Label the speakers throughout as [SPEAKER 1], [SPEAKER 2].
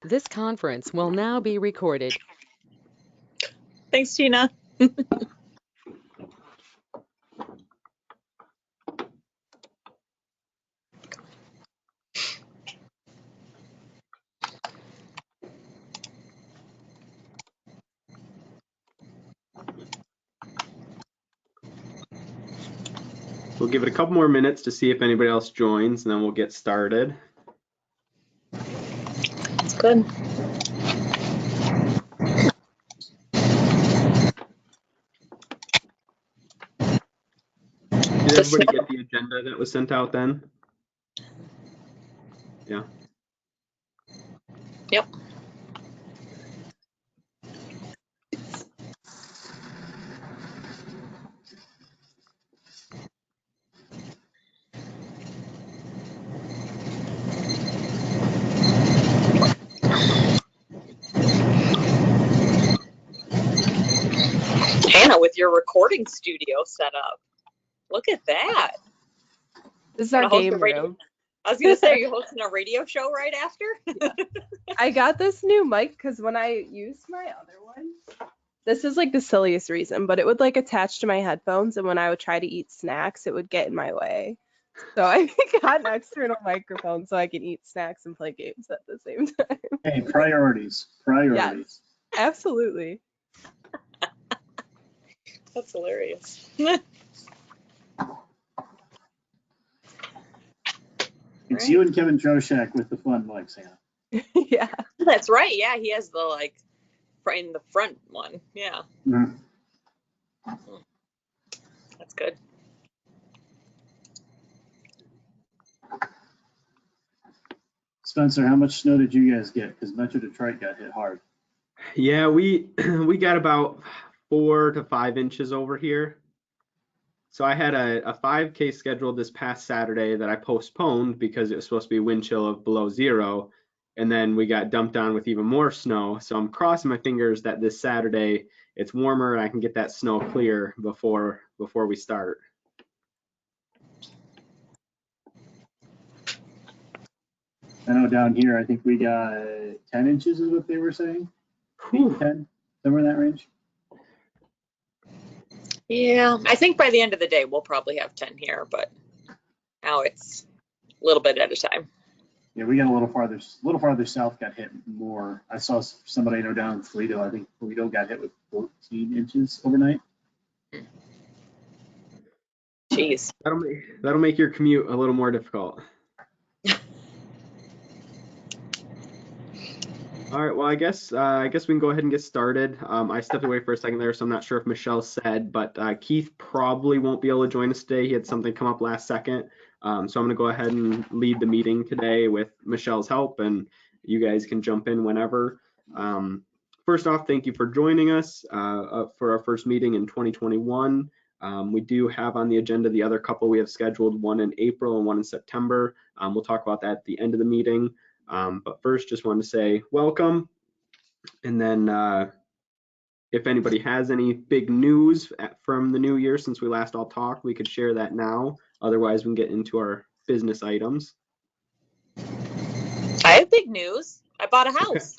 [SPEAKER 1] This conference will now be recorded.
[SPEAKER 2] Thanks, Tina.
[SPEAKER 3] We'll give it a couple more minutes to see if anybody else joins, and then we'll get started.
[SPEAKER 2] That's good.
[SPEAKER 3] Did everybody get the agenda that was sent out then? Yeah.
[SPEAKER 2] Yep. Hannah, with your recording studio set up. Look at that.
[SPEAKER 4] This is our game room.
[SPEAKER 2] I was going to say, are you hosting a radio show right after?
[SPEAKER 4] Yeah. I got this new mic because when I used my other one, this is like the silliest reason, but it would like attach to my headphones, and when I would try to eat snacks, it would get in my way. So I got an external microphone so I can eat snacks and play games at the same time.
[SPEAKER 5] Hey, priorities.
[SPEAKER 4] Yes, absolutely.
[SPEAKER 2] That's hilarious.
[SPEAKER 5] It's you and Kevin Troshak with the fun mics, Hannah.
[SPEAKER 4] Yeah.
[SPEAKER 2] That's right. Yeah, he has the like in the front one. Yeah.
[SPEAKER 5] Mm-hmm.
[SPEAKER 2] That's good.
[SPEAKER 5] Spencer, how much snow did you guys get? Because Metro Detroit got hit hard.
[SPEAKER 3] Yeah, we got about 4 to 5 inches over here. So I had a 5K scheduled this past Saturday that I postponed because it was supposed to be a wind chill of below 0. And then we got dumped on with even more snow. So I'm crossing my fingers that this Saturday it's warmer and I can get that snow clear before we start.
[SPEAKER 5] I know down here, I think we got 10 inches is what they were saying. 8 to 10, somewhere in that range.
[SPEAKER 2] Yeah, I think by the end of the day, we'll probably have 10 here, but now it's a little bit at a time.
[SPEAKER 5] Yeah, we got a little farther south got hit more. I saw somebody I know down in Toledo. I think Toledo got hit with 14 inches overnight.
[SPEAKER 2] Jeez.
[SPEAKER 3] That'll make your commute a little more difficult. All right, well, I guess we can go ahead and get started. I stepped away for a second there, so I'm not sure if Michelle said, but Keith probably won't be able to join us today. He had something come up last second. So I'm going to go ahead and lead the meeting today with Michelle's help, and you guys can jump in whenever. First off, thank you for joining us for our first meeting in 2021. We do have on the agenda the other couple we have scheduled, one in April and one in September. We'll talk about that at the end of the meeting. But first, just wanted to say welcome. And then if anybody has any big news from the new year since we last all talked, we could share that now. Otherwise, we can get into our business items.
[SPEAKER 2] I have big news. I bought a house.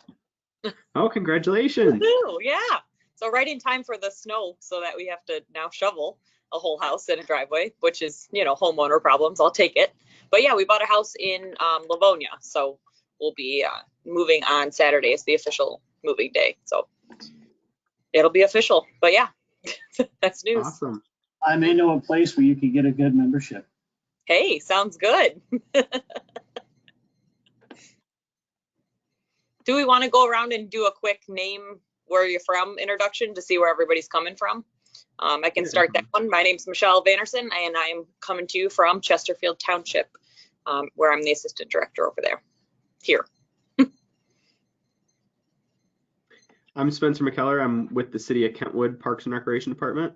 [SPEAKER 3] Oh, congratulations.
[SPEAKER 2] Woo-hoo, yeah. So right in time for the snow so that we have to now shovel a whole house and a driveway, which is, homeowner problems. I'll take it. But yeah, we bought a house in Livonia. So we'll be moving on Saturday. It's the official moving day. So it'll be official. But yeah, that's news.
[SPEAKER 3] Awesome.
[SPEAKER 5] I may know a place where you could get a good membership.
[SPEAKER 2] Hey, sounds good. Do we want to go around and do a quick name where you're from introduction to see where everybody's coming from? I can start that one. My name's Michelle Vanderson, and I'm coming to you from Chesterfield Township, where I'm the assistant director over there. Here.
[SPEAKER 3] I'm Spencer McKellar. I'm with the City of Kentwood Parks and Recreation Department.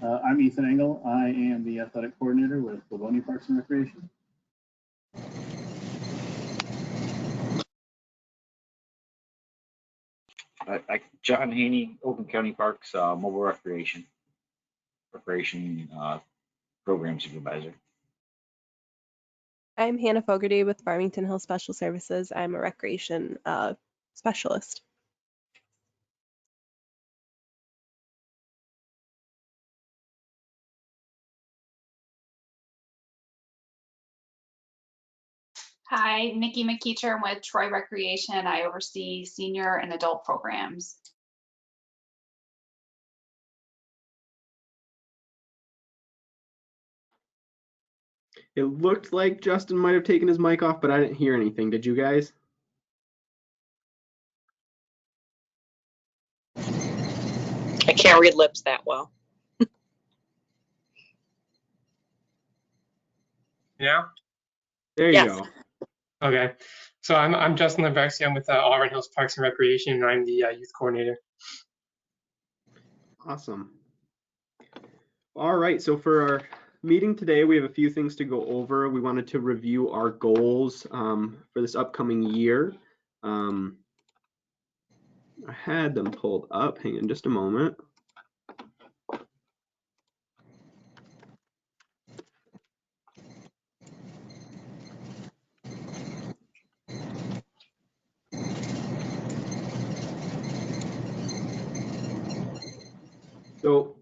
[SPEAKER 5] I'm Ethan Engel. I am the athletic coordinator with Livonia Parks and Recreation.
[SPEAKER 6] John Haney, Oakland County Parks Mobile Recreation Program Supervisor.
[SPEAKER 4] I'm Hannah Fogarty with Farmington Hills Special Services. I'm a recreation specialist.
[SPEAKER 7] Hi, Nikki McKeecher. I'm with Troy Recreation. I oversee senior and adult programs.
[SPEAKER 3] It looked like Justin might have taken his mic off, but I didn't hear anything. Did you guys?
[SPEAKER 2] I can't read lips that well.
[SPEAKER 8] Yeah.
[SPEAKER 3] There you
[SPEAKER 2] Yes.
[SPEAKER 3] go.
[SPEAKER 8] Okay. So I'm Justin Levexi. I'm with Auburn Hills Parks and Recreation, and I'm the youth coordinator.
[SPEAKER 3] Awesome. All right, so for our meeting today, we have a few things to go over. We wanted to review our goals for this upcoming year. I had them pulled up. Hang on just a moment. So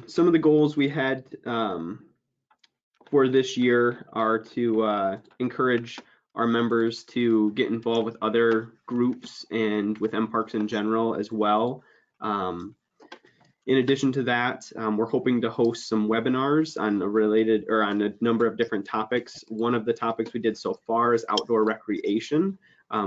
[SPEAKER 3] some of the goals we had for this year are to encourage our members to get involved with other groups and with mParks in general as well. In addition to that, we're hoping to host some webinars on on a number of different topics. One of the topics we did so far is outdoor recreation.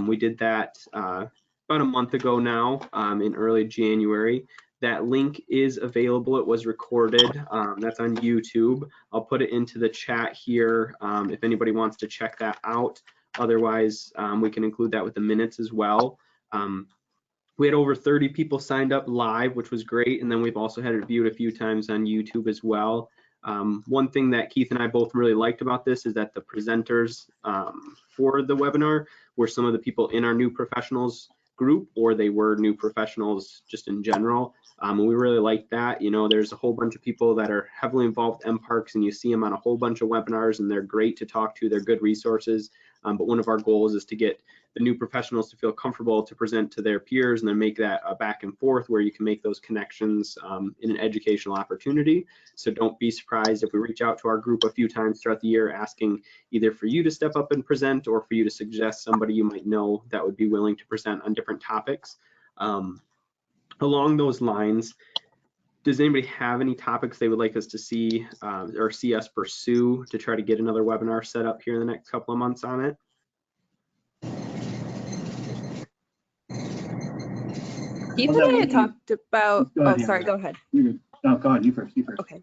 [SPEAKER 3] We did that about a month ago now, in early January. That link is available. It was recorded. That's on YouTube. I'll put it into the chat here if anybody wants to check that out. Otherwise, we can include that with the minutes as well. We had over 30 people signed up live, which was great. And then we've also had it viewed a few times on YouTube as well. One thing that Keith and I both really liked about this is that the presenters for the webinar were some of the people in our new professionals group, or they were new professionals just in general. And we really like that. You know, there's a whole bunch of people that are heavily involved in mParks, and you see them on a whole bunch of webinars, and they're great to talk to. They're good resources. But one of our goals is to get the new professionals to feel comfortable to present to their peers, and then make that a back and forth where you can make those connections in an educational opportunity. So don't be surprised if we reach out to our group a few times throughout the year asking either for you to step up and present, or for you to suggest somebody you might know that would be willing to present on different topics. Along those lines, does anybody have any topics they would like us to see or see us pursue to try to get another webinar set up here in the next couple of months on it?
[SPEAKER 4] Keith and I had talked about,
[SPEAKER 5] Go ahead,
[SPEAKER 4] sorry,
[SPEAKER 5] Hannah.
[SPEAKER 4] go ahead.
[SPEAKER 5] No, go ahead, you first.
[SPEAKER 4] Okay.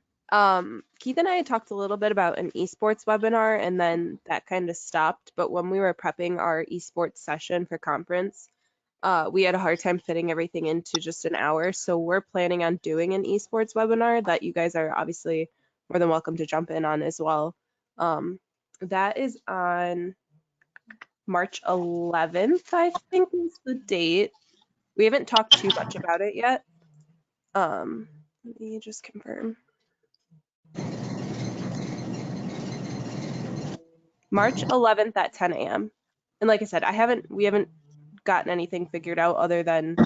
[SPEAKER 4] Keith and I had talked a little bit about an esports webinar, and then that kind of stopped. But when we were prepping our esports session for conference, we had a hard time fitting everything into just an hour. So we're planning on doing an esports webinar that you guys are obviously more than welcome to jump in on as well. That is on March 11th, I think is the date. We haven't talked too much about it yet. Let me just confirm. March 11th at 10 a.m. And like I said, we haven't gotten anything figured out other than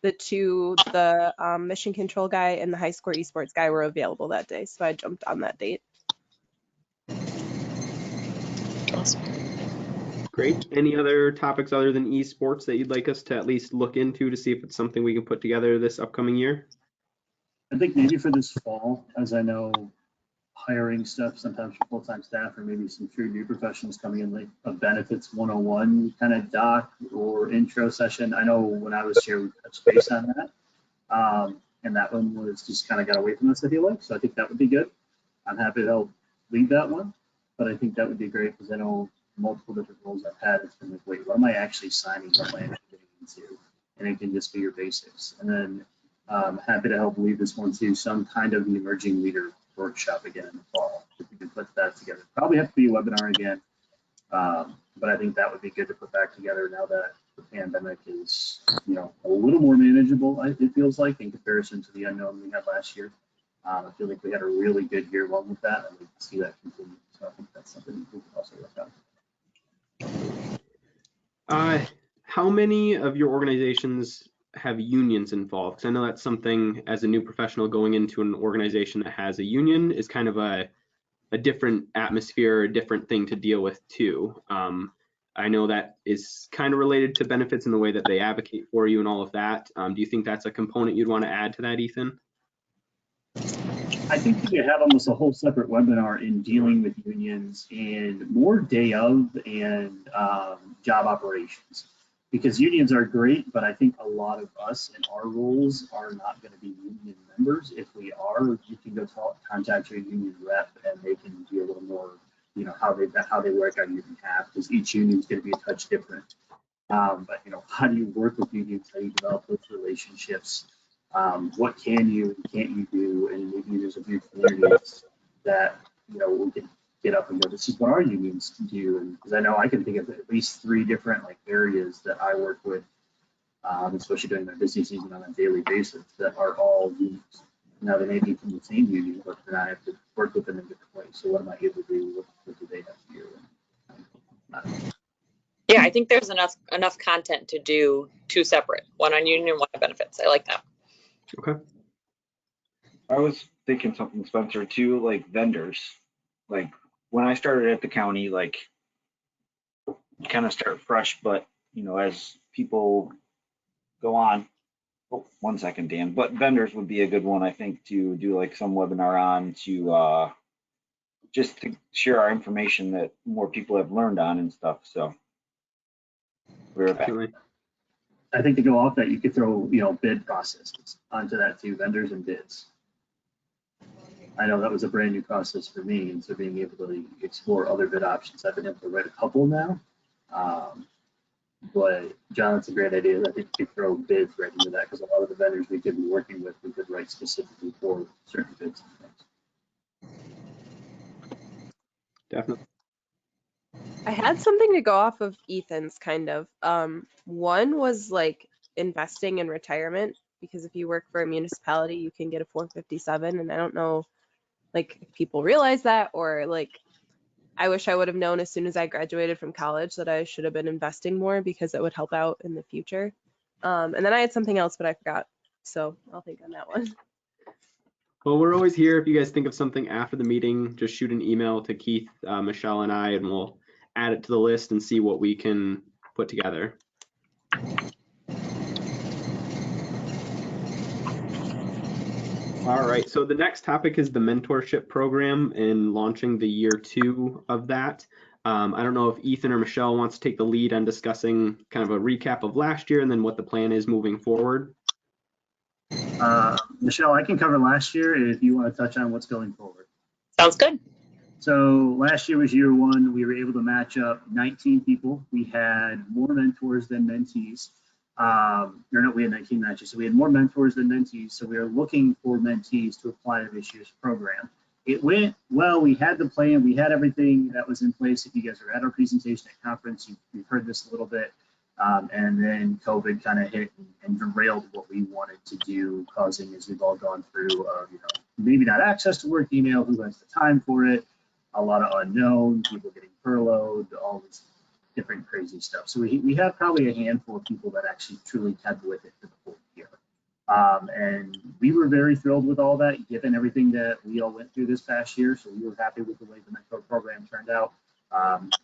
[SPEAKER 4] the mission control guy and the high score esports guy were available that day. So I jumped on that date.
[SPEAKER 2] Awesome.
[SPEAKER 3] Great. Any other topics other than esports that you'd like us to at least look into to see if it's something we can put together this upcoming year?
[SPEAKER 5] I think maybe for this fall, as I know, hiring stuff sometimes for full-time staff, or maybe some true new professionals coming in, like a benefits 101 kind of doc or intro session. I know when I was here, we touched base on that. And that one was just kind of got away from us, I feel like. So I think that would be good. I'm happy to help lead that one, but I think that would be great because I know multiple different roles I've had, it's been like, wait, what am I actually signing up my actually getting into? And it can just be your basics. And then happy to help lead this one too, some kind of the emerging leader workshop again in the fall. If we can put that together, probably have to be a webinar again, but I think that would be good to put back together now that the pandemic is, you know, a little more manageable. It feels like in comparison to the unknown we had last year. I feel like we had a really good year one with that, and we can see that continue. So I think that's something we can also work on.
[SPEAKER 3] How many of your organizations have unions involved? 'Cause I know that's something as a new professional going into an organization that has a union is kind of a different atmosphere, a different thing to deal with too. I know that is kind of related to benefits in the way that they advocate for you and all of that. Do you think that's a component you'd want to add to that, Ethan?
[SPEAKER 5] I think you have almost a whole separate webinar in dealing with unions and more day of and job operations, because unions are great, but I think a lot of us in our roles are not going to be union members. If we are, you can go contact your union rep and they can be a little more, you know, how they work on your behalf, because each union is going to be a touch different. But you know, how do you work with unions? How do you develop those relationships? What can you and can't you do? And maybe there's a few communities that, you know, we can get up and go, this is what our unions do. And because I know I can think of at least 3 different like areas that I work with, especially during my busy season on a daily basis, that are all unions. Now they may be from the same union, but then I have to work with them in different ways. So what am I able to do? What do they have to do?
[SPEAKER 2] Yeah, I think there's enough content to do 2 separate, one on union, one on benefits. I like that.
[SPEAKER 3] Okay.
[SPEAKER 6] I was thinking something, Spencer, too, like vendors. Like when I started at the county, like you kind of start fresh, but you know, as people go on, oh, 1 second, Dan, but vendors would be a good one, I think, to do like some webinar on to just to share our information that more people have learned on and stuff. So we're back.
[SPEAKER 5] I think to go off that, you could throw, you know, bid processes onto that too, vendors and bids. I know that was a brand new process for me, and so being able to explore other bid options, I've been able to write a couple now. But John, that's a great idea. I think you could throw bids right into that, because a lot of the vendors we could be working with, we could write specifically for certain bids and things.
[SPEAKER 3] Definitely.
[SPEAKER 4] I had something to go off of Ethan's kind of. One was like investing in retirement, because if you work for a municipality, you can get a 457, and I don't know like if people realize that, or like I wish I would have known as soon as I graduated from college that I should have been investing more, because it would help out in the future. And then I had something else, but I forgot. So I'll think on that one.
[SPEAKER 3] Well, we're always here. If you guys think of something after the meeting, just shoot an email to Keith, Michelle, and I, and we'll add it to the list and see what we can put together. All right, so the next topic is the mentorship program and launching the year 2 of that. I don't know if Ethan or Michelle wants to take the lead on discussing kind of a recap of last year and then what the plan is moving forward.
[SPEAKER 5] Michelle, I can cover last year if you want to touch on what's going forward.
[SPEAKER 2] Sounds good.
[SPEAKER 5] So last year was year 1. We were able to match up 19 people. We had more mentors than mentees. We had 19 matches, so we had more mentors than mentees. So we are looking for mentees to apply to this year's program. It went well. We had the plan. We had everything that was in place. If you guys were at our presentation at conference, you've heard this a little bit. And then COVID kind of hit and derailed what we wanted to do, causing, as we've all gone through, you know, maybe not access to work email, who has the time for it, a lot of unknown, people getting furloughed, all this different crazy stuff. So we have probably a handful of people that actually truly kept with it for the whole year. And we were very thrilled with all that, given everything that we all went through this past year. So we were happy with the way the mentor program turned out.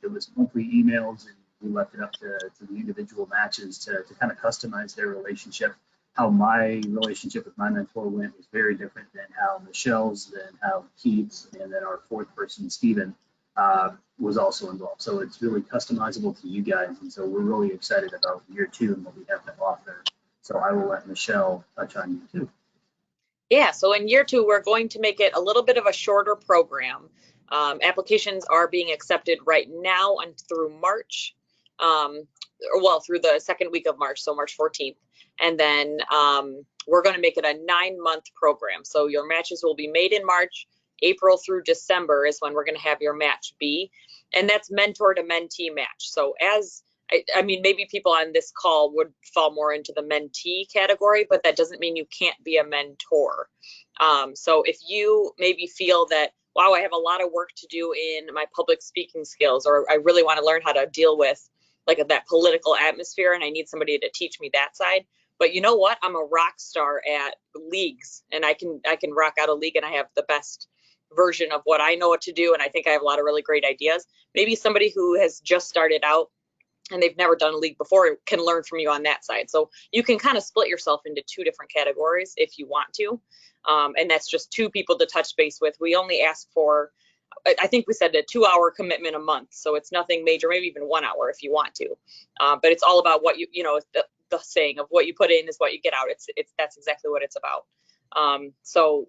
[SPEAKER 5] It was monthly emails, and we left it up to the individual matches to kind of customize their relationship. How my relationship with my mentor went was very different than how Michelle's, than how Keith's, and then our 4th person, Stephen, was also involved. So it's really customizable to you guys. And so we're really excited about year 2 and what we have to offer. So I will let Michelle touch on year 2.
[SPEAKER 2] Yeah, so in year 2, we're going to make it a little bit of a shorter program. Applications are being accepted right now and through March, through the 2nd week of March, so March 14th. And then we're going to make it a 9-month program. So your matches will be made in March. April through December is when we're going to have your match B, and that's mentor to mentee match. So I mean, maybe people on this call would fall more into the mentee category, but that doesn't mean you can't be a mentor. So if you maybe feel that, wow, I have a lot of work to do in my public speaking skills, or I really want to learn how to deal with like that political atmosphere, and I need somebody to teach me that side. But you know what? I'm a rock star at leagues, and I can rock out a league, and I have the best version of what I know what to do, and I think I have a lot of really great ideas. Maybe somebody who has just started out and they've never done a league before can learn from you on that side. So you can kind of split yourself into 2 different categories if you want to. And that's just 2 people to touch base with. We only ask for, I think we said a 2-hour commitment a month. So it's nothing major, maybe even 1 hour if you want to. But it's all about what you know, the saying of what you put in is what you get out. That's exactly what it's about. So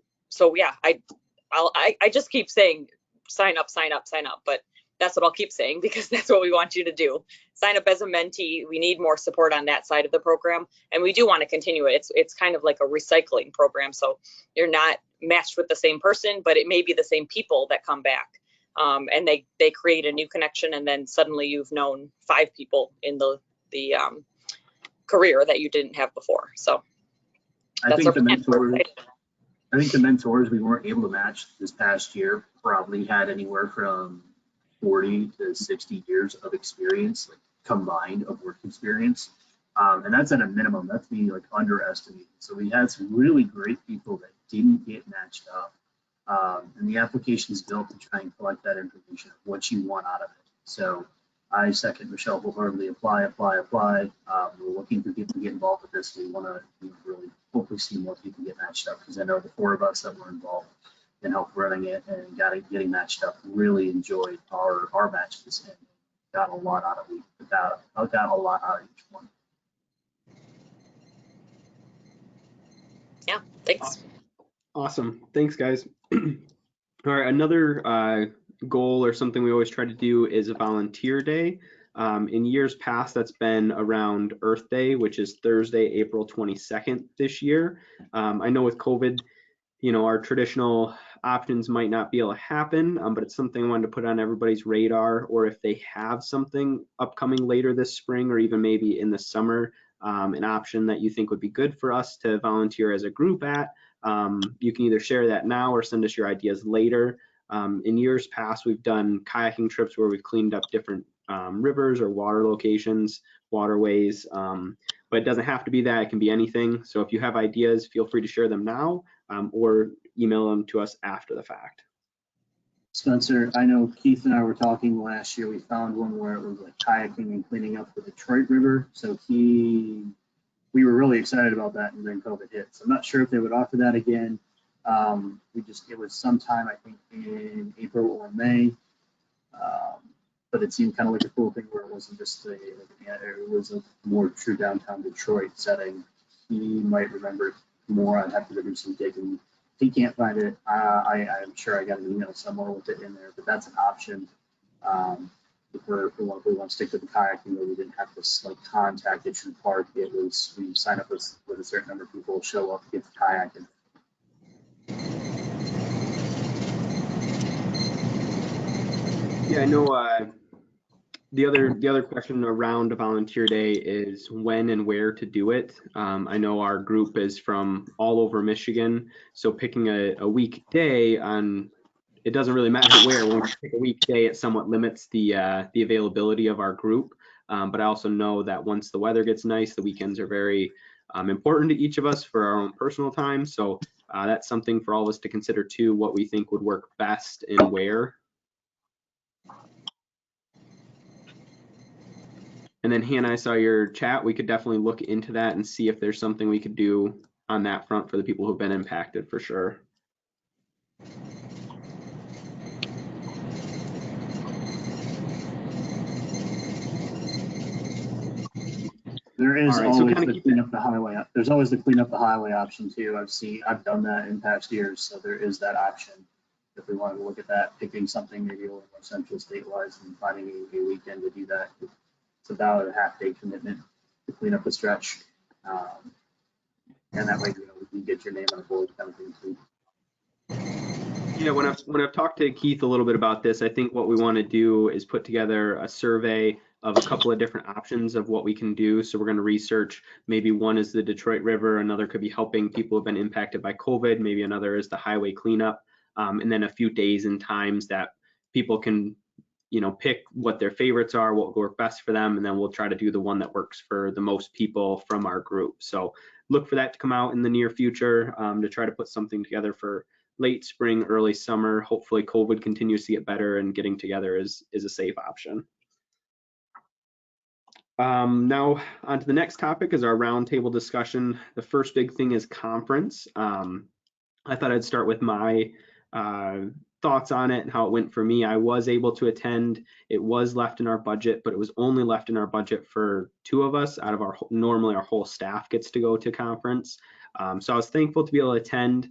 [SPEAKER 2] yeah, I just keep saying, sign up, sign up, sign up. But that's what I'll keep saying, because that's what we want you to do. Sign up as a mentee. We need more support on that side of the program, and we do want to continue it. It's kind of like a recycling program, so you're not matched with the same person, but it may be the same people that come back, and they create a new connection, and then suddenly you've known 5 people in the career that you didn't have before. So
[SPEAKER 5] I
[SPEAKER 2] that's
[SPEAKER 5] think
[SPEAKER 2] our plan.
[SPEAKER 5] I think the mentors we weren't able to match this past year probably had anywhere from 40 to 60 years of experience, like combined of work experience. And that's at a minimum. That's me like underestimating. So we had some really great people that didn't get matched up. And the application is built to try and collect that information of what you want out of it. So I second Michelle wholeheartedly. Apply. We're looking for people to get involved with this. We want to really hopefully see more people get matched up, because I know the 4 of us that were involved and helped running it and getting matched up really enjoyed our matches and got a lot out of it. I got a lot out of each one.
[SPEAKER 2] Yeah, thanks.
[SPEAKER 3] Awesome. Thanks, guys. All right, another goal or something we always try to do is a volunteer day. In years past, that's been around Earth Day, which is Thursday, April 22nd this year. I know with COVID, our traditional options might not be able to happen, but it's something I wanted to put on everybody's radar, or if they have something upcoming later this spring or even maybe in the summer, an option that you think would be good for us to volunteer as a group at. You can either share that now or send us your ideas later. In years past, we've done kayaking trips where we've cleaned up different rivers or water locations, waterways, but it doesn't have to be that. It can be anything. So if you have ideas, feel free to share them now or email them to us after the fact.
[SPEAKER 5] Spencer, I know Keith and I were talking last year. We found one where it was like kayaking and cleaning up the Detroit River. So we were really excited about that, and then COVID hit. So I'm not sure if they would offer that again. It was sometime, I think, in April or May. But it seemed kind of like a cool thing where it wasn't just it was a more true downtown Detroit setting. He might remember it more. I'd have to do some digging. If he can't find it, I'm sure I got an email somewhere with it in there, but that's an option. If we want to stick to the kayaking, where we didn't have to contact Itchen Park, it was we sign up with a certain number of people, show up, get the kayaking.
[SPEAKER 3] Yeah, I know the other question around a volunteer day is when and where to do it. I know our group is from all over Michigan, so picking a weekday it doesn't really matter where. When we pick a weekday, it somewhat limits the availability of our group. But I also know that once the weather gets nice, the weekends are very important to each of us for our own personal time. So that's something for all of us to consider too, what we think would work best and where. And then Hannah, I saw your chat. We could definitely look into that and see if there's something we could do on that front for the people who've been impacted for sure.
[SPEAKER 5] There is
[SPEAKER 3] All right,
[SPEAKER 5] always
[SPEAKER 3] so
[SPEAKER 5] the clean up the highway. There's always the clean up the highway option too. I've done that in past years, so there is that option. If we wanted to look at that, picking something maybe a little more central state-wise and finding a weekend to do that. It's about a half-day commitment to clean up the stretch, and that way we can get your name on the board kind of thing too.
[SPEAKER 3] Yeah, when I've talked to Keith a little bit about this, I think what we want to do is put together a survey of a couple of different options of what we can do. So we're going to research, maybe one is the Detroit River, another could be helping people who have been impacted by COVID, maybe another is the highway cleanup, and then a few days and times that people can pick what their favorites are, what will work best for them, and then we'll try to do the one that works for the most people from our group. So look for that to come out in the near future, to try to put something together for late spring, early summer. Hopefully COVID continues to get better and getting together is a safe option. Now on to the next topic is our roundtable discussion. The first big thing is conference. I thought I'd start with my thoughts on it and how it went for me. I was able to attend. It was left in our budget, but it was only left in our budget for 2 of us out of our, normally our whole staff gets to go to conference. So I was thankful to be able to attend.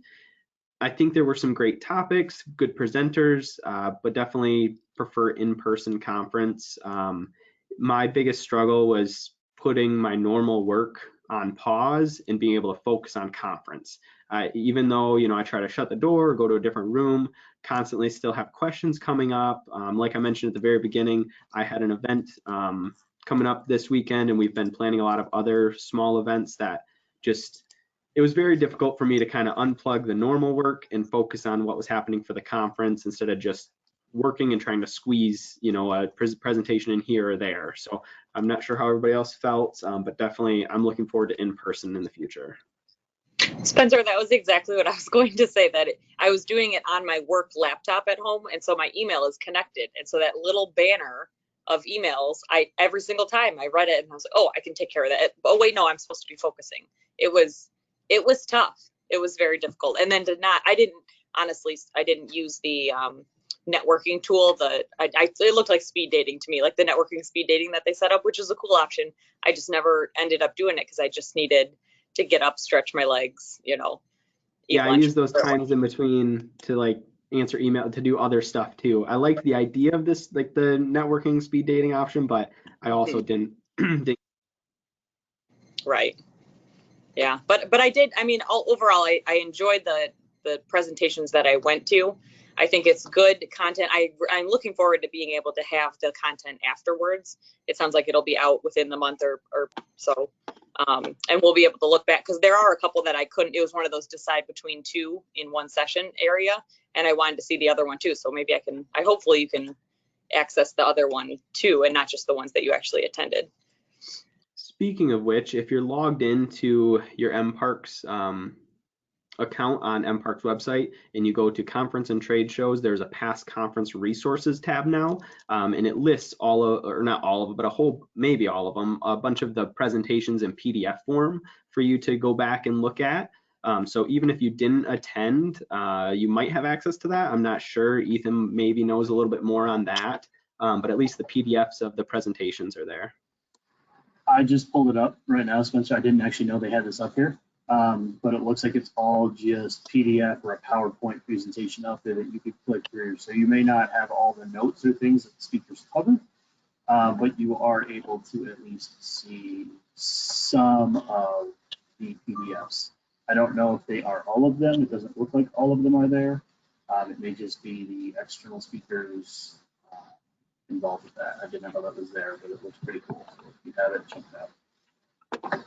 [SPEAKER 3] I think there were some great topics, good presenters, but definitely prefer in-person conference. My biggest struggle was putting my normal work on pause and being able to focus on conference. Even though, I try to shut the door or go to a different room, constantly still have questions coming up. Like I mentioned at the very beginning, I had an event coming up this weekend, and we've been planning a lot of other small events that just, it was very difficult for me to kind of unplug the normal work and focus on what was happening for the conference instead of just working and trying to squeeze, a presentation in here or there. So I'm not sure how everybody else felt, but definitely I'm looking forward to in-person in the future.
[SPEAKER 2] Spencer, that was exactly what I was going to say, that I was doing it on my work laptop at home, and so my email is connected, and so that little banner of emails, every single time I read it and I was like, oh, I can take care of that. Oh wait, no, I'm supposed to be focusing. It was tough. It was very difficult. And then I didn't use the networking tool. It looked like speed dating to me, like the networking speed dating that they set up, which is a cool option. I just never ended up doing it because I just needed to get up, stretch my legs,
[SPEAKER 3] Yeah, I use those times in between to answer email, to do other stuff too. I like the idea of this, like the networking speed dating option, but I also didn't.
[SPEAKER 2] Right. Yeah, but I did. I mean, overall, I enjoyed the presentations that I went to. I think it's good content. I'm looking forward to being able to have the content afterwards. It sounds like it'll be out within the month or so. And we'll be able to look back, because there are a couple that I couldn't. It was one of those decide between 2 in one session area, and I wanted to see the other one too. So maybe hopefully you can access the other one too, and not just the ones that you actually attended.
[SPEAKER 3] Speaking of which, if you're logged into your mParks account on mParks website and you go to conference and trade shows, there's a past conference resources tab now, and it lists not all of them, but maybe all of them, a bunch of the presentations in PDF form for you to go back and look at. So even if you didn't attend, you might have access to that. I'm not sure. Ethan maybe knows a little bit more on that, but at least the PDFs of the presentations are there.
[SPEAKER 5] I just pulled it up right now, Spencer. I didn't actually know they had this up here, but it looks like it's all just PDF or a PowerPoint presentation out there that you could click through. So you may not have all the notes or things that the speakers cover, but you are able to at least see some of the PDFs. I don't know if they are all of them. It doesn't look like all of them are there. It may just be the external speakers involved with that. I didn't know that was there, but it looks pretty cool. So if you have it, check it out.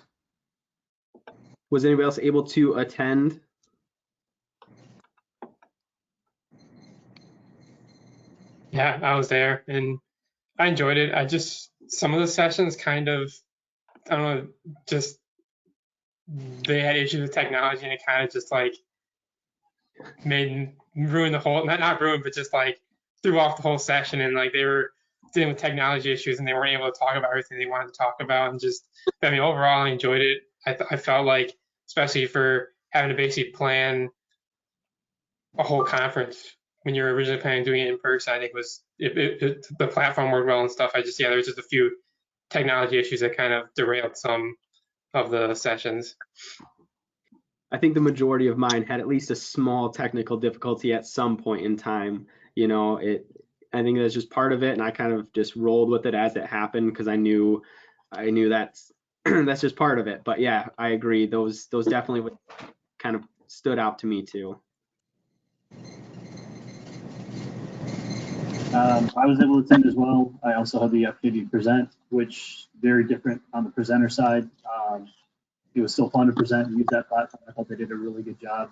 [SPEAKER 3] Was anybody else able to attend?
[SPEAKER 8] Yeah, I was there and I enjoyed it. Some of the sessions kind of, I don't know, just they had issues with technology and it kind of just ruined the whole, not ruined, but just threw off the whole session, and they were dealing with technology issues and they weren't able to talk about everything they wanted to talk about. And overall I enjoyed it. I felt like, especially for having to basically plan a whole conference when you were originally planning on doing it in person, I think the platform worked well and stuff. There was just a few technology issues that kind of derailed some of the sessions.
[SPEAKER 3] I think the majority of mine had at least a small technical difficulty at some point in time. I think that's just part of it, and I kind of just rolled with it as it happened because I knew that's that's just part of it. But yeah, I agree. Those definitely kind of stood out to me too.
[SPEAKER 5] I was able to attend as well. I also had the opportunity to present, which very different on the presenter side. It was still fun to present and use that platform. I thought they did a really good job.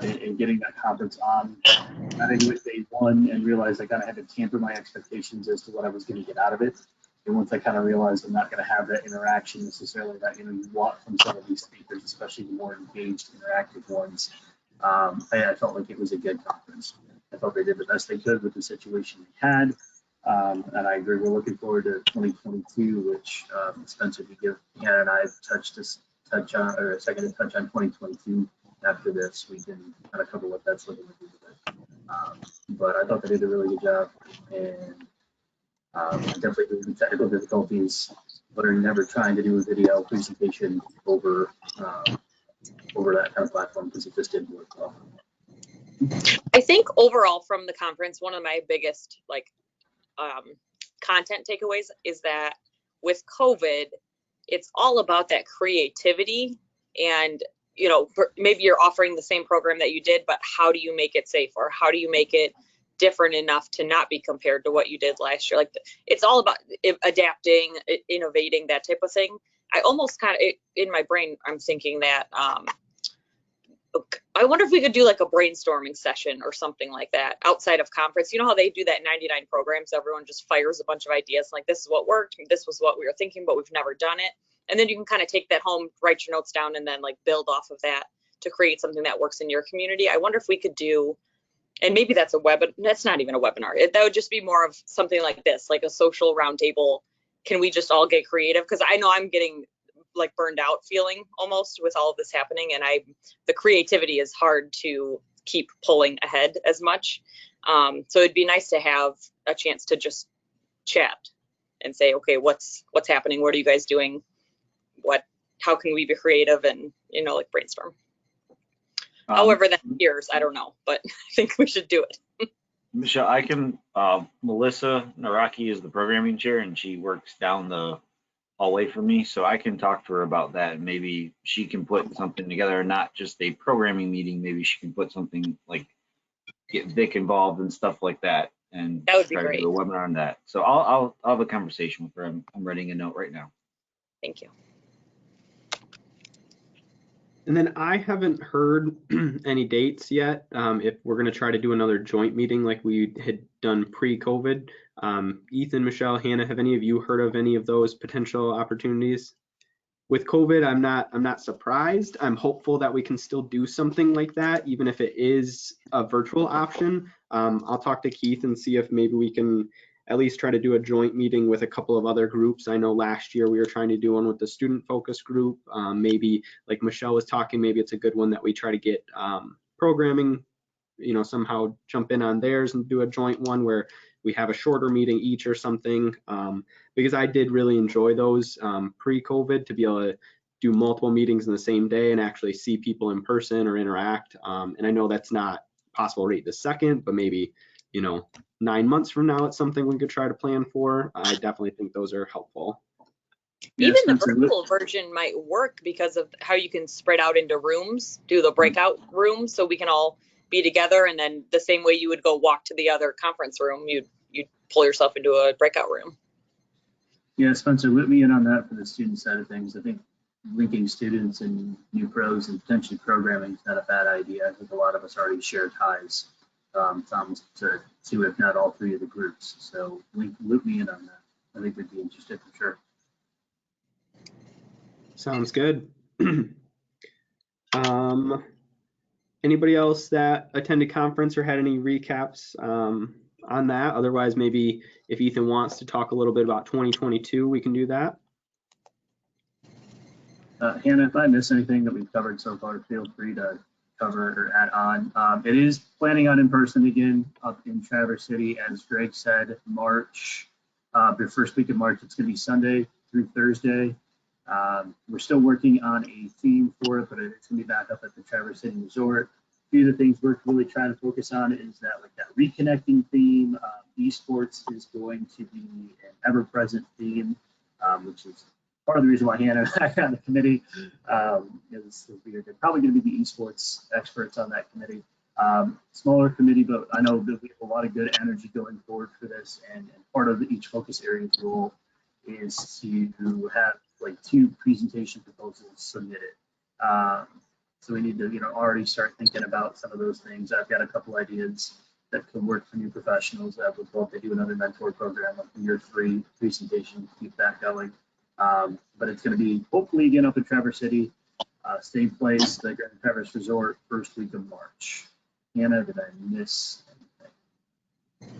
[SPEAKER 5] in getting that conference on. I think with day one and realized I kind of had to tamper my expectations as to what I was going to get out of it. And once I kind of realized I'm not going to have that interaction necessarily that you want from some of these speakers, especially the more engaged, interactive ones, I felt like it was a good conference. I felt they did the best they could with the situation we had. And I agree, we're looking forward to 2022, which Spencer, you give Hannah and I touch on, or a second to touch on 2022. After this, we can kind of cover what that's looking like a little bit. But I thought they did a really good job, and definitely the technical difficulties, but are never trying to do a video presentation over that kind of platform because it just didn't work well.
[SPEAKER 2] I think overall from the conference, one of my biggest content takeaways is that with COVID, it's all about that creativity, and maybe you're offering the same program that you did, but how do you make it safe, or how do you make it different enough to not be compared to what you did last year? Like, it's all about adapting, innovating, that type of thing. I almost kind of, in my brain, I'm thinking that I wonder if we could do like a brainstorming session or something like that outside of conference. You know how they do that in 99 programs? Everyone just fires a bunch of ideas like, this is what worked, this was what we were thinking, but we've never done it. And then you can kind of take that home, write your notes down, and then like build off of that to create something that works in your community. I wonder if we could do, and maybe that's a webinar, that's not even a webinar. That would just be more of something like this, like a social roundtable. Can we just all get creative? Because I know I'm getting like burned out feeling almost with all of this happening, and the creativity is hard to keep pulling ahead as much. So it'd be nice to have a chance to just chat and say, okay, what's happening? What are you guys doing? How can we be creative, and like brainstorm. However that appears, I don't know, but I think we should do it.
[SPEAKER 6] Michelle, I can, Melissa Naraki is the programming chair, and she works down the hallway from me, so I can talk to her about that. Maybe she can put something together, not just a programming meeting. Maybe she can put something like get Vic involved and stuff like that, and
[SPEAKER 2] that would be
[SPEAKER 6] try
[SPEAKER 2] great.
[SPEAKER 6] to do a webinar on that. So I'll have a conversation with her. I'm writing a note right now.
[SPEAKER 2] Thank you.
[SPEAKER 3] And then I haven't heard any dates yet. If we're going to try to do another joint meeting like we had done pre-COVID. Ethan, Michelle, Hannah, have any of you heard of any of those potential opportunities? With COVID, I'm not surprised. I'm hopeful that we can still do something like that, even if it is a virtual option. I'll talk to Keith and see if maybe we can at least try to do a joint meeting with a couple of other groups. I know last year we were trying to do one with the student focus group. Maybe like Michelle was talking, maybe it's a good one that we try to get programming, somehow jump in on theirs and do a joint one where we have a shorter meeting each or something. Because I did really enjoy those pre-COVID, to be able to do multiple meetings in the same day and actually see people in person or interact. And I know that's not possible right this second, but maybe 9 months from now, it's something we could try to plan for. I definitely think those are helpful.
[SPEAKER 2] Even the virtual version might work because of how you can spread out into rooms, do the breakout rooms, so we can all be together. And then the same way you would go walk to the other conference room, you'd pull yourself into a breakout room.
[SPEAKER 5] Yeah, Spencer, loop me in on that for the student side of things. I think linking students and new pros and potentially programming is not a bad idea. I think a lot of us already share ties to two, if not all three of the groups. So loop me in on that. I think we'd be interested for sure.
[SPEAKER 3] Sounds good. Anybody else that attended conference or had any recaps on that? Otherwise, maybe if Ethan wants to talk a little bit about 2022, we can do that.
[SPEAKER 5] Hannah, if I miss anything that we've covered so far, feel free to cover or add on. It is planning on in person again up in Traverse City, as Greg said, March. The first week of March, it's going to be Sunday through Thursday. We're still working on a theme for it, but it's going to be back up at the Traverse City Resort. A few of the things we're really trying to focus on is that reconnecting theme. Esports is going to be an ever-present theme, which is part of the reason why Hannah and I are on the committee. We're probably going to be the esports experts on that committee. Smaller committee, but I know that we have a lot of good energy going forward for this, and part of each focus area role is to have 2 presentation proposals submitted. So we need to, already start thinking about some of those things. I've got a couple ideas that could work for new professionals. I would love to do another mentor program, like a year 3 presentation, keep that going. But it's going to be hopefully again up in Traverse City, same place, the Grand Traverse Resort, first week of March. Hannah, did I miss anything?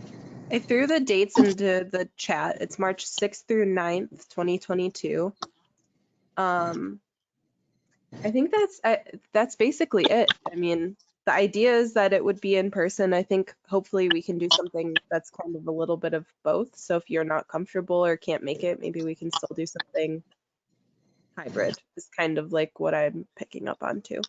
[SPEAKER 4] I threw the dates into the chat. It's March 6th through 9th, 2022. I think that's basically it. I mean, the idea is that it would be in person. I think hopefully we can do something that's kind of a little bit of both. So if you're not comfortable or can't make it, maybe we can still do something hybrid. Is kind of like what I'm picking up on too.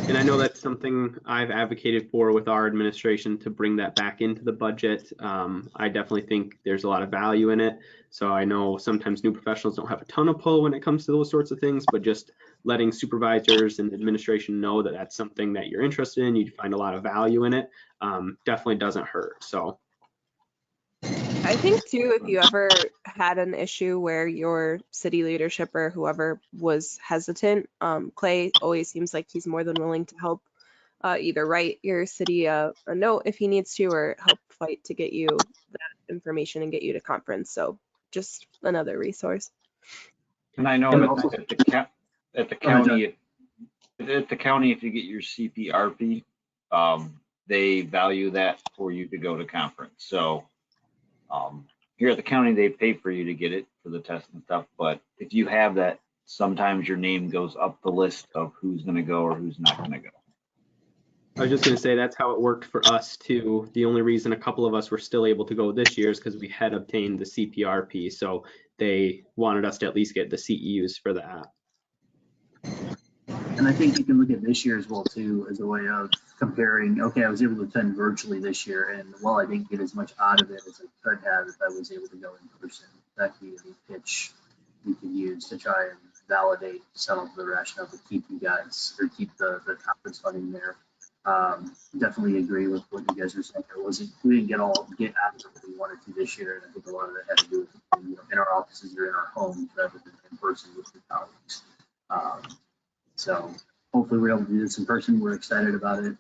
[SPEAKER 3] And I know that's something I've advocated for with our administration to bring that back into the budget. I definitely think there's a lot of value in it. So I know sometimes new professionals don't have a ton of pull when it comes to those sorts of things, but just letting supervisors and administration know that that's something that you're interested in, you find a lot of value in it, definitely doesn't hurt. So
[SPEAKER 4] I think too, if you ever had an issue where your city leadership or whoever was hesitant, Clay always seems like he's more than willing to help either write your city a note if he needs to, or help fight to get you that information and get you to conference. So just another resource.
[SPEAKER 6] And I know at the county, if you get your CPRP, they value that for you to go to conference. So here at the county, they pay for you to get it for the test and stuff. But if you have that, sometimes your name goes up the list of who's going to go or who's not going to go.
[SPEAKER 3] I was just going to say that's how it worked for us too. The only reason a couple of us were still able to go this year is because we had obtained the CPRP. So they wanted us to at least get the CEUs for that.
[SPEAKER 5] And I think you can look at this year as well too, as a way of comparing. Okay, I was able to attend virtually this year, and while I didn't get as much out of it as I could have if I was able to go in person, that could be a pitch we could use to try and validate some of the rationale to keep you guys, or keep the conference funding there. Definitely agree with what you guys were saying. We didn't get out of it what we wanted to this year, and I think a lot of that had to do with in our offices or in our homes rather than in person with your colleagues. So hopefully we're able to do this in person. We're excited about it.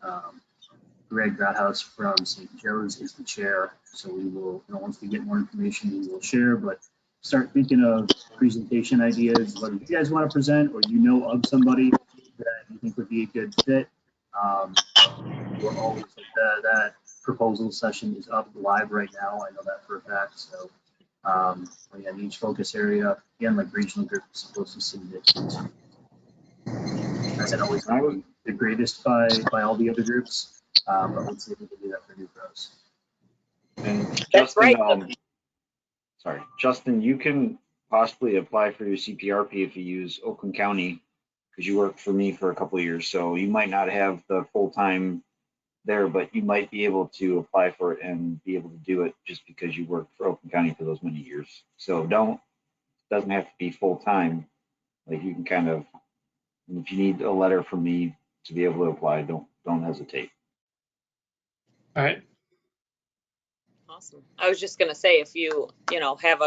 [SPEAKER 5] Greg Grothaus from St. Joe's is the chair. So we will, once we get more information, we will share, but start thinking of presentation ideas, whether you guys want to present or of somebody that you think would be a good fit. We're always that proposal session is up live right now. I know that for a fact. So we have each focus area, again, like regional group is supposed to submit. Hasn't always been the greatest by all the other groups, but let's see if we can do that for new pros.
[SPEAKER 6] And
[SPEAKER 2] That's
[SPEAKER 6] Justin,
[SPEAKER 2] right.
[SPEAKER 6] Justin, you can possibly apply for your CPRP if you use Oakland County, because you worked for me for a couple of years. So you might not have the full-time there, but you might be able to apply for it and be able to do it just because you worked for Oakland County for those many years. So doesn't have to be full-time. Like you can kind of, if you need a letter from me to be able to apply, don't hesitate.
[SPEAKER 8] All right.
[SPEAKER 2] Awesome. I was just going to say, if you have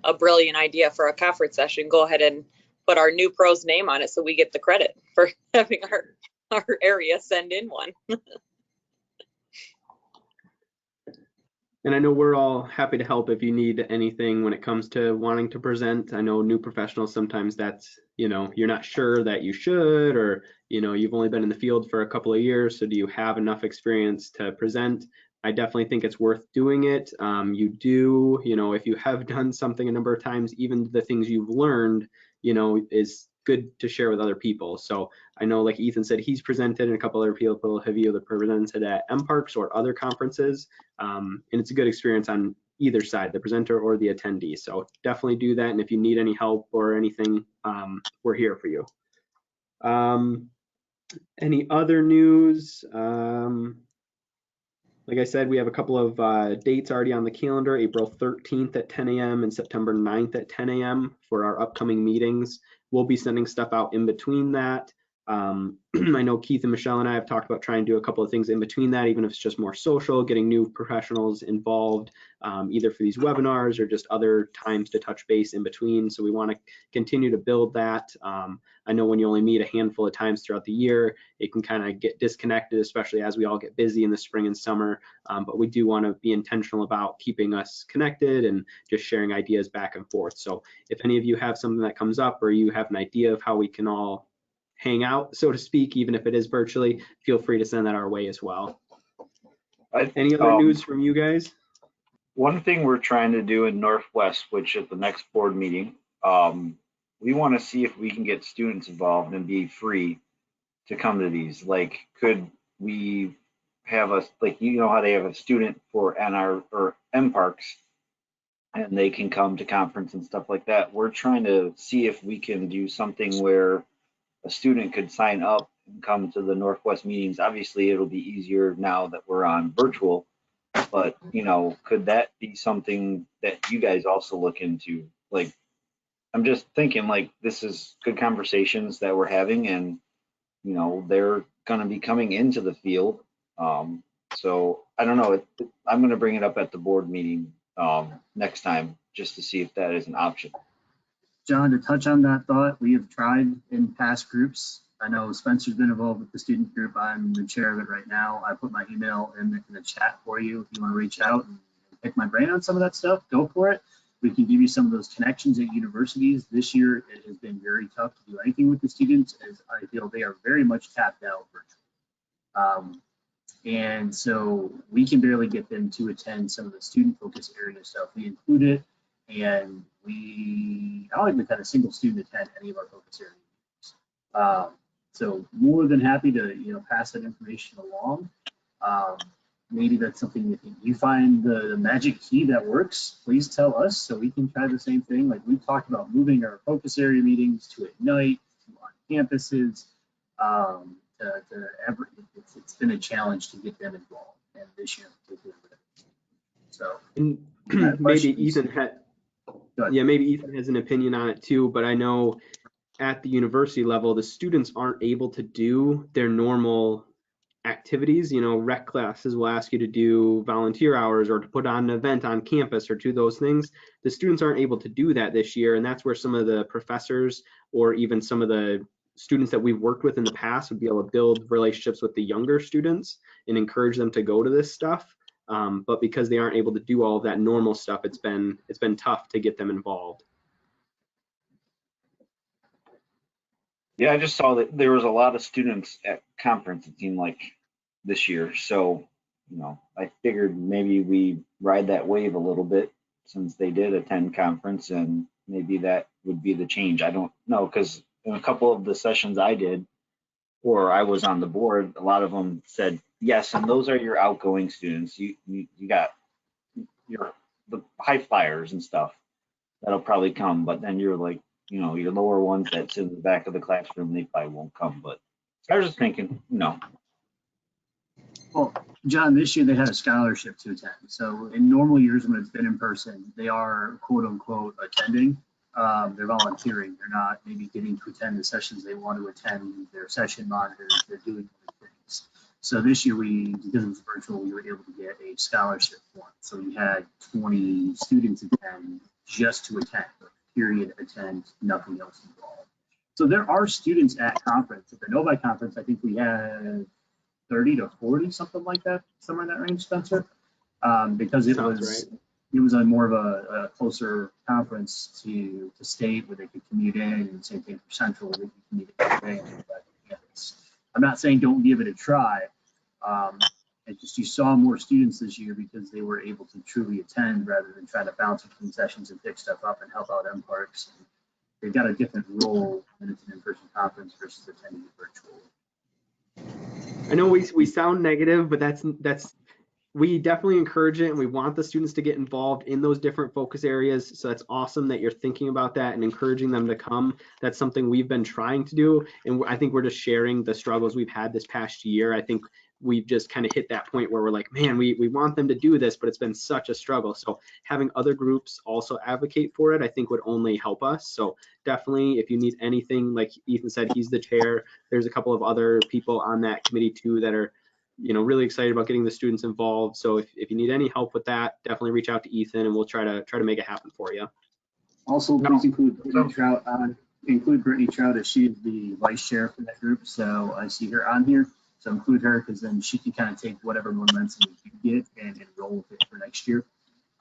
[SPEAKER 2] a brilliant idea for a conference session, go ahead and put our new pro's name on it so we get the credit for having our area send in one.
[SPEAKER 3] And I know we're all happy to help if you need anything when it comes to wanting to present. I know new professionals, sometimes that's, you're not sure that you should, or, you've only been in the field for a couple of years. So do you have enough experience to present? I definitely think it's worth doing it. You do, if you have done something a number of times, even the things you've learned, is good to share with other people. So I know, like Ethan said, he's presented, and a couple other people have either presented at mParks or other conferences. And it's a good experience on either side, the presenter or the attendee. So definitely do that. And if you need any help or anything, we're here for you. Any other news? Like I said, we have a couple of dates already on the calendar, April 13th at 10 a.m. and September 9th at 10 a.m. for our upcoming meetings. We'll be sending stuff out in between that. I know Keith and Michelle and I have talked about trying to do a couple of things in between that, even if it's just more social, getting new professionals involved, either for these webinars or just other times to touch base in between. So we want to continue to build that. I know when you only meet a handful of times throughout the year, it can kind of get disconnected, especially as we all get busy in the spring and summer. But we do want to be intentional about keeping us connected and just sharing ideas back and forth. So if any of you have something that comes up or you have an idea of how we can all hang out, so to speak, even if it is virtually, feel free to send that our way as well. Any other news from you guys?
[SPEAKER 6] One thing we're trying to do in Northwest, which at the next board meeting, we want to see if we can get students involved and be free to come to these. Like, could we have a, like, you know how they have a student for NR or mParks, and they can come to conference and stuff like that. We're trying to see if we can do something where a student could sign up and come to the Northwest meetings. Obviously, it'll be easier now that we're on virtual, but you know, could that be something that you guys also look into? Like, I'm just thinking, like, this is good conversations that we're having, and you know, they're going to be coming into the field. So I don't know. I'm going to bring it up at the board meeting next time, just to see if that is an option.
[SPEAKER 5] John, to touch on that thought, we have tried in past groups. I know Spencer's been involved with the student group. I'm the chair of it right now. I put my email in the chat for you. If you want to reach out and pick my brain on some of that stuff, go for it. We can give you some of those connections at universities. This year, it has been very tough to do anything with the students, as I feel they are very much tapped out virtually. And so we can barely get them to attend some of the student focus area stuff. We include it, and I don't even have a single student attend any of our focus area meetings. So more than happy to pass that information along. Maybe that's something that you find the magic key that works. Please tell us so we can try the same thing. Like, we've talked about moving our focus area meetings to at night, to on campuses. It's been a challenge to get them involved, and this year in particular. So
[SPEAKER 3] maybe Ethan had. Yeah, maybe Ethan has an opinion on it too, but I know at the university level, the students aren't able to do their normal activities. You know, rec classes will ask you to do volunteer hours or to put on an event on campus or do those things. The students aren't able to do that this year, and that's where some of the professors or even some of the students that we've worked with in the past would be able to build relationships with the younger students and encourage them to go to this stuff. But because they aren't able to do all of that normal stuff, it's been tough to get them involved.
[SPEAKER 6] Yeah, I just saw that there was a lot of students at conference, it seemed like, this year. So, you know, I figured maybe we ride that wave a little bit since they did attend conference, and maybe that would be the change. I don't know, because in a couple of the sessions I did, or I was on the board, a lot of them said, yes, and those are your outgoing students. You got the high flyers and stuff that'll probably come, but then you're like, you know, your lower ones that sit in the back of the classroom, they probably won't come. But I was just thinking, no.
[SPEAKER 5] Well, John, this year they had a scholarship to attend. So in normal years when it's been in person, they are quote unquote attending. They're volunteering. They're not maybe getting to attend the sessions they want to attend. They're session monitors. They're doing other things. So this year because it was virtual, we were able to get a scholarship for it. So we had 20 students attend just to attend. Period, attend, nothing else involved. So there are students at conference. At the Novi conference, I think we had 30 to 40, something like that, somewhere in that range, Spencer. Because it was a more of a closer conference to state where they could commute in, and same thing for Central, where they could commute in campus. I'm not saying don't give it a try. It's just you saw more students this year because they were able to truly attend rather than try to bounce between sessions and pick stuff up and help out mParks. They've got a different role when it's an in-person conference versus attending it virtual.
[SPEAKER 3] I know we sound negative, but that's we definitely encourage it, and we want the students to get involved in those different focus areas. So that's awesome that you're thinking about that and encouraging them to come. That's something we've been trying to do, and I think we're just sharing the struggles we've had this past year. I think we've just kind of hit that point where we're like, man, we want them to do this, but it's been such a struggle. So having other groups also advocate for it, I think would only help us. So definitely, if you need anything, like Ethan said, he's the chair. There's a couple of other people on that committee too that are, really excited about getting the students involved. So if you need any help with that, definitely reach out to Ethan and we'll try to make it happen for you.
[SPEAKER 5] Also, please include Brittany Trout as she is the vice chair for that group. So I see her on here. So include her because then she can kind of take whatever momentum you get and enroll with it for next year.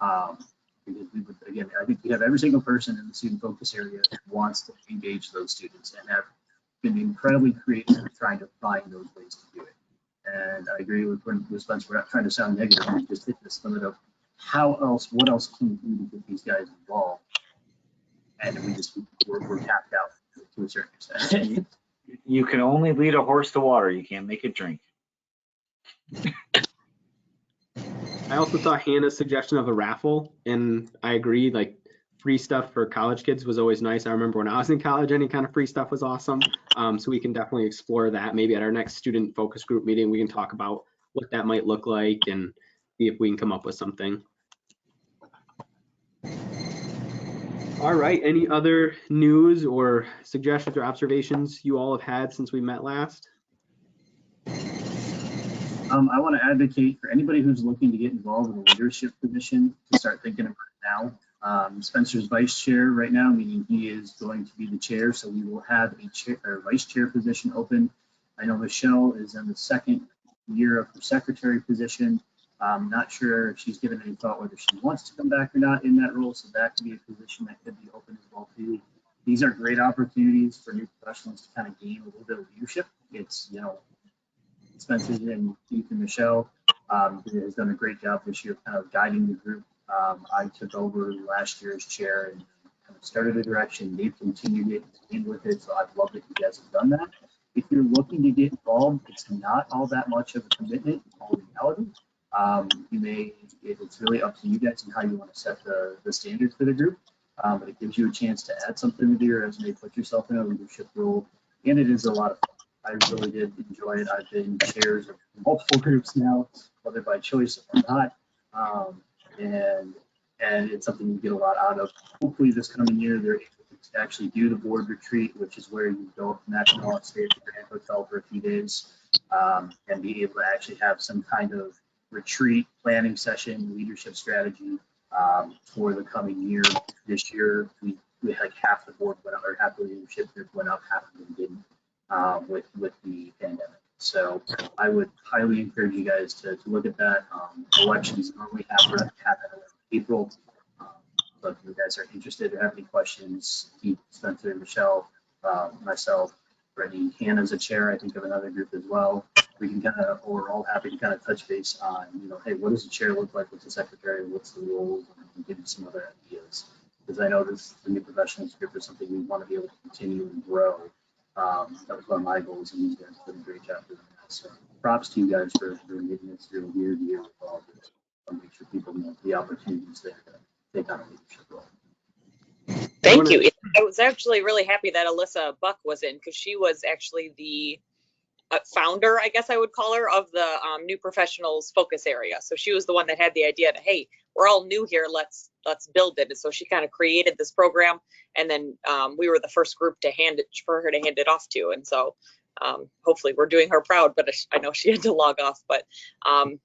[SPEAKER 5] Because we would, again, I think we have every single person in the student focus area that wants to engage those students and have been incredibly creative in trying to find those ways to do it. And I agree with Spencer, we're not trying to sound negative, we just hit this limit of what else can we do to get these guys involved? And we're tapped out to a certain extent.
[SPEAKER 6] You can only lead a horse to water. You can't make it drink.
[SPEAKER 3] I also saw Hannah's suggestion of a raffle, and I agree, like free stuff for college kids was always nice. I remember when I was in college, any kind of free stuff was awesome. So we can definitely explore that. Maybe at our next student focus group meeting, we can talk about what that might look like and see if we can come up with something. All right, any other news or suggestions or observations you all have had since we met last?
[SPEAKER 5] I want to advocate for anybody who's looking to get involved in a leadership position to start thinking about it now. Spencer's vice chair right now, meaning he is going to be the chair, so we will have a chair or vice chair position open. I know Michelle is in the second year of her secretary position. I'm not sure if she's given any thought whether she wants to come back or not in that role, so that could be a position that could be open as well too. These are great opportunities for new professionals to kind of gain a little bit of leadership. It's, Spencer and Keith and Michelle has done a great job this year kind of guiding the group. I took over last year as chair and kind of started a direction. They've continued it in with it, so I've loved that you guys have done that. If you're looking to get involved, it's not all that much of a commitment in all reality. It's really up to you guys and how you want to set the standards for the group, but it gives you a chance to add something to your resume, put yourself in a leadership role, and it is a lot of fun. I really did enjoy it. I've been chairs of multiple groups now, whether by choice or not, and it's something you get a lot out of. Hopefully this coming year they're able to actually do the board retreat, which is where you go up to National stay at your hotel for a few days, and be able to actually have some kind of retreat planning session, leadership strategy for the coming year. This year, we had like half the board went up, or half the leadership group went up, half of them didn't with the pandemic. So I would highly encourage you guys to look at that. Elections normally happen in April. So if you guys are interested or have any questions, Keith, Spencer, Michelle, myself, Brittany, Hannah's a chair, I think, of another group as well. We can we're all happy to kind of touch base on, hey, what does the chair look like? What's the secretary? What's the roles? And give you some other ideas. Because I know the new professionals group is something we want to be able to continue and grow. That was one of my goals, and you guys did a great job doing that. So props to you guys for getting us through year to year with all of this. I'll make sure people know the opportunities there to take on a leadership role.
[SPEAKER 2] Thank you. I was actually really happy that Alyssa Buck was in, because she was actually the founder, I guess I would call her, of the new professionals focus area. So she was the one that had the idea that, hey, we're all new here, let's build it. And so she kind of created this program, and then we were the first group to hand it off to. And so hopefully we're doing her proud, but I know she had to log off. But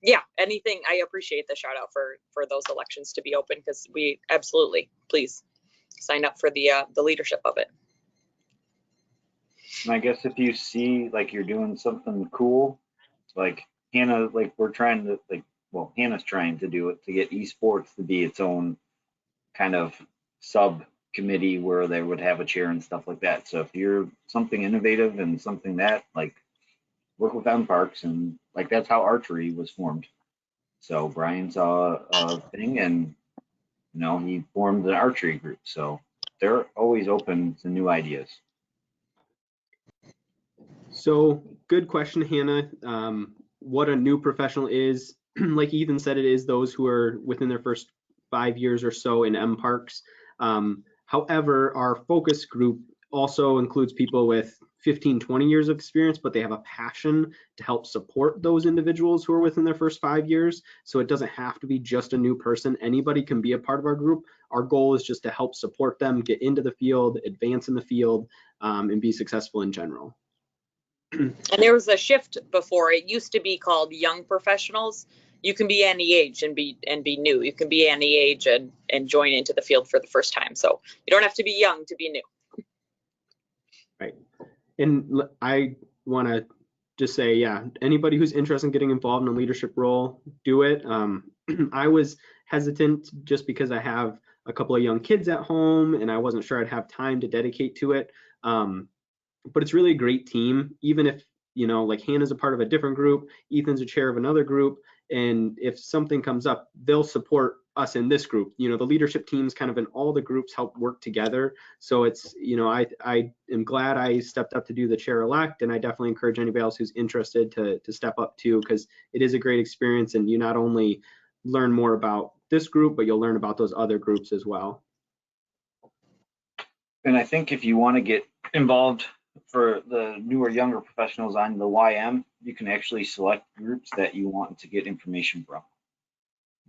[SPEAKER 2] yeah, anything, I appreciate the shout out for those elections to be open, because we absolutely, please sign up for the leadership of it.
[SPEAKER 6] And I guess if you see like you're doing something cool, like Hannah, like we're trying to Hannah's trying to do it to get esports to be its own kind of subcommittee where they would have a chair and stuff like that. So if you're something innovative and something that, like, work with mParks, and like that's how archery was formed. So Brian saw a thing and he formed an archery group. So they're always open to new ideas.
[SPEAKER 3] So good question, Hannah. What a new professional is, like Ethan said, it is those who are within their first 5 years or so in mParks. However, our focus group also includes people with 15, 20 years of experience, but they have a passion to help support those individuals who are within their first 5 years. So it doesn't have to be just a new person. Anybody can be a part of our group. Our goal is just to help support them get into the field, advance in the field, and be successful in general.
[SPEAKER 2] And there was a shift before. It used to be called young professionals. You can be any age and be new. You can be any age and join into the field for the first time. So you don't have to be young to be new.
[SPEAKER 3] Right. And I want to just say, yeah, anybody who's interested in getting involved in a leadership role, do it. I was hesitant just because I have a couple of young kids at home and I wasn't sure I'd have time to dedicate to it. But it's really a great team, even if, you know, like Hannah's a part of a different group, Ethan's a chair of another group. And if something comes up, they'll support us in this group. You know, the leadership teams kind of in all the groups help work together. So it's, you know, I am glad I stepped up to do the chair elect, and I definitely encourage anybody else who's interested to step up too, because it is a great experience, and you not only learn more about this group, but you'll learn about those other groups as well.
[SPEAKER 6] And I think if you want to get involved for the newer, younger professionals on the YM, you can actually select groups that you want to get information from.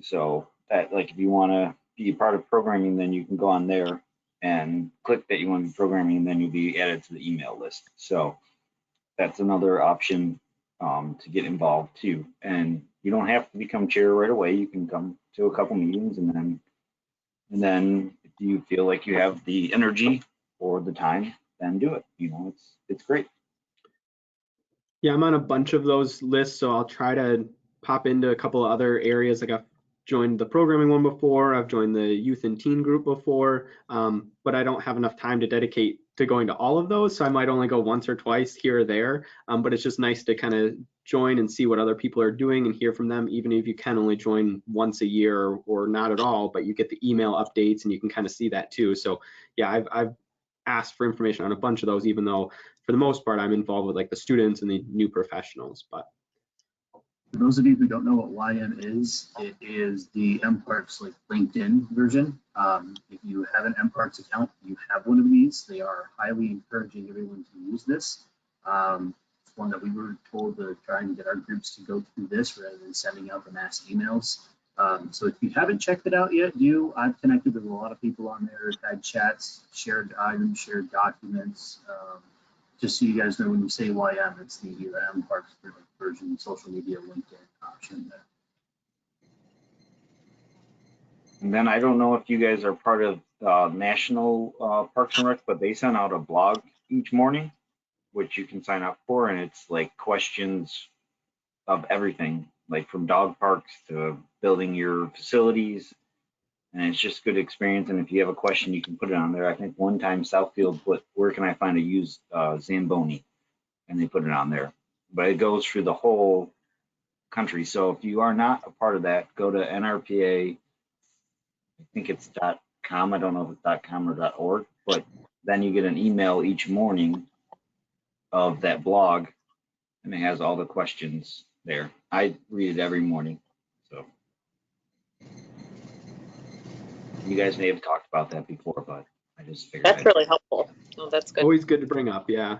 [SPEAKER 6] So that, like, if you want to be a part of programming, then you can go on there and click that you want to be programming, and then you'll be added to the email list. So that's another option to get involved too. And you don't have to become chair right away. You can come to a couple meetings, and then if you feel like you have the energy or the time, then do it. You know, it's great.
[SPEAKER 3] Yeah, I'm on a bunch of those lists, so I'll try to pop into a couple of other areas. Like I've joined the programming one before, I've joined the youth and teen group before, but I don't have enough time to dedicate to going to all of those, so I might only go once or twice here or there. But it's just nice to kind of join and see what other people are doing and hear from them, even if you can only join once a year or not at all, but you get the email updates and you can kind of see that too. So yeah, I've asked for information on a bunch of those, even though for the most part I'm involved with like the students and the new professionals. But
[SPEAKER 5] for those of you who don't know what YM is, it is the mParks like LinkedIn version. If you have an mParks account, you have one of these. They are highly encouraging everyone to use this. It's one that we were told to try and get our groups to go through this rather than sending out the mass emails. So if you haven't checked it out yet, I've connected with a lot of people on there, had chats, shared items, shared documents. Just so you guys know, when you say YM, it's the mParks version, social media, LinkedIn option there.
[SPEAKER 6] And then I don't know if you guys are part of National Parks and Rec, but they send out a blog each morning, which you can sign up for, and it's like questions of everything, like from dog parks to building your facilities, and it's just good experience. And if you have a question, you can put it on there. I think one time Southfield put, where can I find a used Zamboni, and they put it on there. But it goes through the whole country. So if you are not a part of that, go to NRPA. I think it's .com. I don't know if it's .com or .org, but then you get an email each morning of that blog, and it has all the questions there. I read it every morning. So you guys may have talked about that before, but I just figured
[SPEAKER 2] that's really helpful. Oh, that's good.
[SPEAKER 3] Always good to bring up, yeah.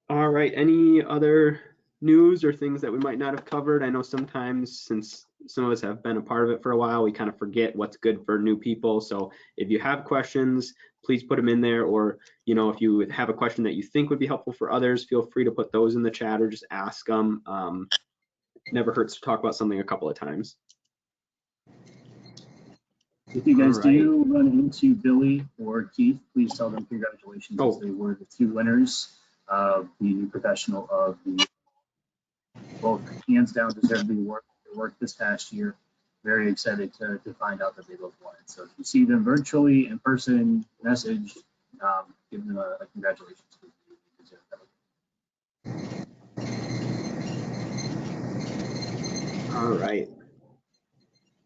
[SPEAKER 3] All right, any other news or things that we might not have covered? I know sometimes, since some of us have been a part of it for a while, we kind of forget what's good for new people. So if you have questions, please put them in there, or, you know, if you have a question that you think would be helpful for others, feel free to put those in the chat or just ask them. Never hurts to talk about something a couple of times.
[SPEAKER 5] If you guys do run into Billy or Keith, please tell them congratulations, as they were the two winners of the new professional of the, both hands down deserved the award for their work this past year. Very excited to find out that they both won it. So if you see them virtually, in person, message, give them a congratulations.
[SPEAKER 3] All right.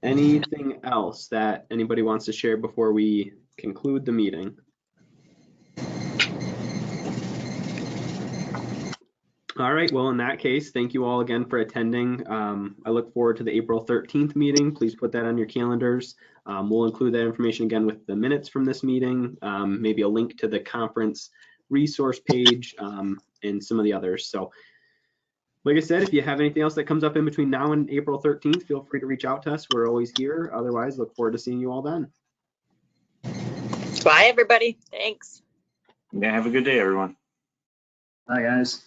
[SPEAKER 3] Anything else that anybody wants to share before we conclude the meeting? All right, well, in that case, thank you all again for attending. I look forward to the April 13th meeting. Please put that on your calendars. We'll include that information again with the minutes from this meeting, maybe a link to the conference resource page, and some of the others. So like I said, if you have anything else that comes up in between now and April 13th, feel free to reach out to us. We're always here. Otherwise, look forward to seeing you all then.
[SPEAKER 2] Bye, everybody. Thanks.
[SPEAKER 6] Yeah, have a good day, everyone.
[SPEAKER 5] Bye, guys.